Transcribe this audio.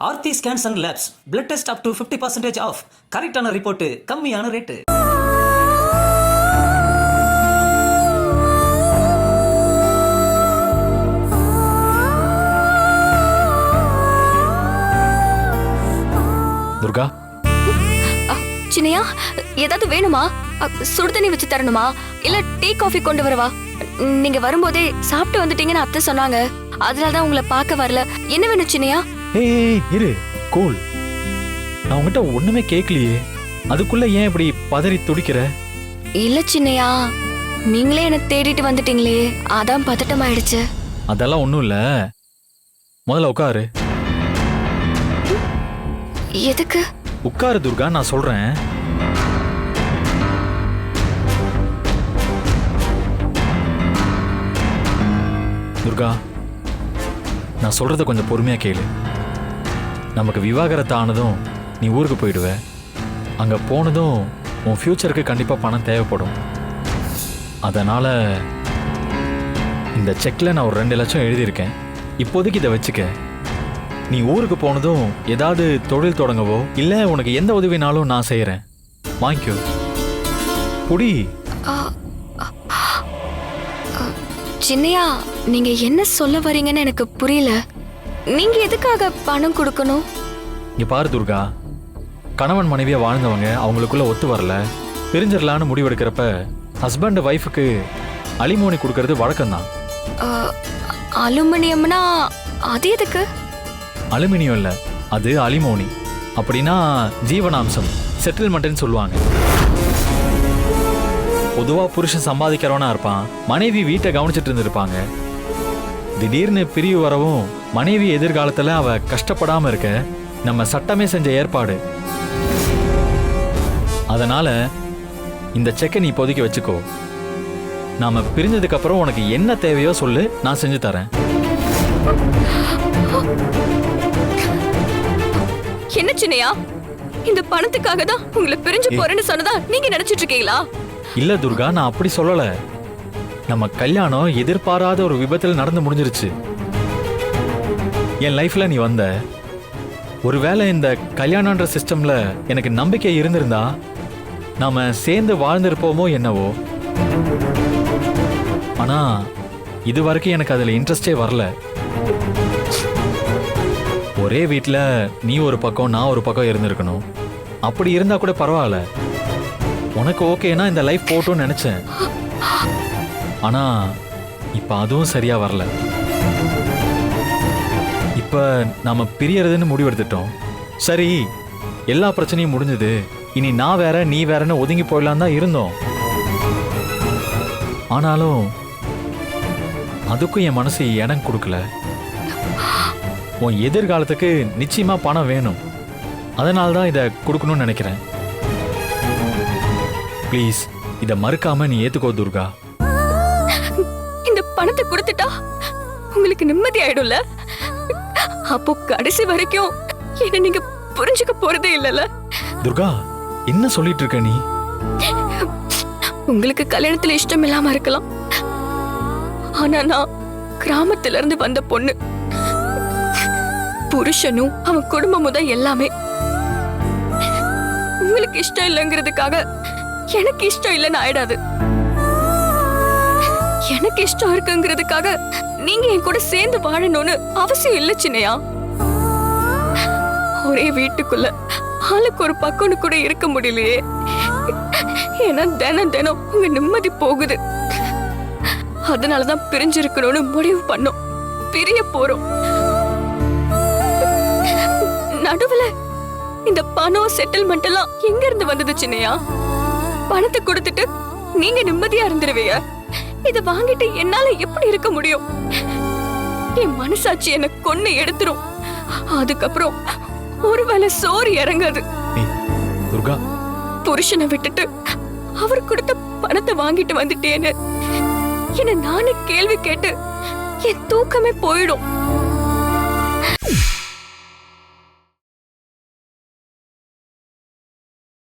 Aarthi scans and labs blood test up to 50% off. கரெக்டான report, கம்மியான rate. Durga, Chinnaiya, ஏதாவது வேணுமா? சுடு தண்ணி வச்சு தரணுமா? இல்ல டீ காஃபி கொண்டு வரவா? நீங்க வரும்போதே சாப்பிட்டு வந்துட்டீங்கன்னு அத்தை சொன்னாங்க. அதனாலதான் உங்களை பார்க்க வரல. என்ன வேணும் சின்னையா? ஏய் இரு, கூல். நான் உங்ககிட்ட ஒண்ணுமே கேட்கலையே, அதுக்குள்ள ஏன் இப்படி பதறி துடிக்கிற? இல்ல சின்னையா, நீங்களே என்ன தேடிட்டு வந்துட்டீங்களே, அதான் பதட்டமாயிடுச்சு. அதெல்லாம் ஒண்ணும் இல்ல, முதல்ல உட்காரு. எதுக்கு? உட்காரு துர்கா, நான் சொல்றேன். துர்கா, நான் சொல்றத கொஞ்சம் பொறுமையா கேளு. நமக்கு விவாகரத்து ஆனதும் நீ ஊருக்கு போயிடுவ. அங்க போனதும் உன் ஃபியூச்சருக்கு கண்டிப்பா பணம் தேவைப்படும். அதனால இந்த செக்ல நான் ஒரு 2 லட்சம் எழுதியிருக்கேன். இப்போதைக்கு இதை வச்சுக்க. நீ ஊருக்கு போனதும் ஏதாவது தொழில் தொடங்கவோ இல்ல உனக்கு எந்த உதவினாலும் நான் செய்யறேன். வாங்கிக்கோ. புடி. சின்னையா, நீங்க என்ன சொல்ல வரீங்கன்னு எனக்கு புரியல. நீங்க எதுக்காக பணம் கொடுக்கணும்? இங்க பாரு துர்கா, கணவன் மனைவியா வாழ்ந்தவங்க அவங்களுக்குள்ள ஒத்து வரல, பிரிஞ்சிடலான்னு முடிவெடுக்கிறப்ப ஹஸ்பண்ட் ஒய்ஃபுக்கு அலிமோனி கொடுக்கறது வழக்கம்தான். அலுமினியம்னா அது எதுக்கு? அலுமினியம் இல்ல, அது அலிமோனி. அப்படின்னா ஜீவனாம்சம், செட்டில்மெண்ட்னு சொல்லுவாங்க. பொதுவா புருஷன் சம்பாதிக்கிறவனா இருப்பான், மனைவி வீட்டை கவனிச்சிட்டு இருந்திருப்பாங்க. திடீர்னு பிரிவு வரவும் மனைவி எதிர்காலத்துல அவ கஷ்டப்படாம இருக்க நம்ம சட்டமே செஞ்ச ஏற்பாடு. அதனால இந்த செக்கை நீ இப்போதைக்கு வச்சுக்கோ. நாம பிரிஞ்சதுக்கு அப்புறம் உனக்கு என்ன தேவையோ சொல்லு, நான் செஞ்சு தரேன். என்ன சின்னையா, இந்த பணத்துக்காக தான் உங்களை பிரிஞ்சு போறேன்னு சொன்னதா நீங்க நினைச்சிட்டு இருக்கீங்களா? இல்ல துர்கா, நான் அப்படி சொல்லல. நம்ம கல்யாணம் எதிர்பாராத ஒரு விபத்தில் நடந்து முடிஞ்சிருச்சு. என் லைஃப்ல நீ வந்த, ஒருவேளை இந்த கல்யாணன்ற சிஸ்டம்ல எனக்கு நம்பிக்கை இருந்திருந்தா நாம சேர்ந்து வாழ்ந்திருப்போமோ என்னவோ. ஆனா இது வரைக்கும் எனக்கு அதுல இன்ட்ரெஸ்டே வரல. ஒரே வீட்டுல நீ ஒரு பக்கம் நான் ஒரு பக்கம் இருந்திருக்கணும். அப்படி இருந்தா கூட பரவாயில்ல, உனக்கு ஓகேனா இந்த லைஃப் போட்டோன்னு நினைச்சேன். ஆனா இப்ப அதுவும் சரியா வரல. இப்ப நாம பிரியறதுன்னு முடிவெடுத்துட்டோம். சரி, எல்லா பிரச்சனையும் முடிஞ்சது, இனி நான் வேற நீ வேறன்னு ஒதுங்கி போயிடலாம் தான் இருந்தோம். ஆனாலும் அதுக்கும் என் மனசு இடம் கொடுக்கல. உன் எதிர்காலத்துக்கு நிச்சயமா பணம் வேணும். அதனால தான் இதை கொடுக்கணும்னு நினைக்கிறேன். ப்ளீஸ், இதை மறுக்காம நீ ஏத்துக்கோ துர்கா. இந்த பணத்தை கொடுத்துட்டா உங்களுக்கு நிம்மதி ஆயிடும்ல? அப்போ கடைசி வரைக்கும் என்ன நீங்க புரிஞ்சுக்க போறதே இல்லல? துர்கா, என்ன சொல்லிட்டு இருக்க நீ? உங்களுக்கு கல்யாணத்துல இஷ்டம் இல்லாம இருக்கலாம், ஆனா நான் கிராமத்துல இருந்து வந்த பொண்ணு. புருஷனும் அவன் குடும்பமும் தான் எல்லாமே. உங்களுக்கு இஷ்டம் இல்லைங்கிறதுக்காக எனக்கு இஷ்டம் இல்லைன்னு ஆயிடாது. எனக்கு இஷ்டம் இருக்குங்கிறதுக்காக நீங்க என் கூட சேர்ந்து வாழணும்னு அவசியம் இல்ல சின்னையா. ஒரே வீட்டுக்குள்ள ஆளுக்கு ஒரு பக்கம்னு கூட இருக்க முடியலையே. ஏன்னா தினம் தினம் உங்க நிம்மதி போகுது. அதனாலதான் பிரிஞ்சிருக்கணும்னு முடிவு பண்ணோம். பிரிய போறோம். நடுவுல இந்த பணம் செட்டில்மெண்ட் எல்லாம் எங்க இருந்து வந்தது சின்னையா? பணத்தை கொடுத்துட்டு நீங்க நிம்மதியா இருந்துருவீங்க. இத வாங்கிட்டு என்னால எப்படி இருக்க முடியும்? என் மனசாட்சி என்ன கொன்னு எடுத்துரும். அதுக்கப்புறம் ஒருவேளை சோறு இறங்காது. துர்கா, புருஷனை விட்டுட்டு அவர் கொடுத்த பணத்தை வாங்கிட்டு வந்துட்டேன்னு என்ன நானே கேள்வி கேட்டு என் தூக்கமே போயிடும்.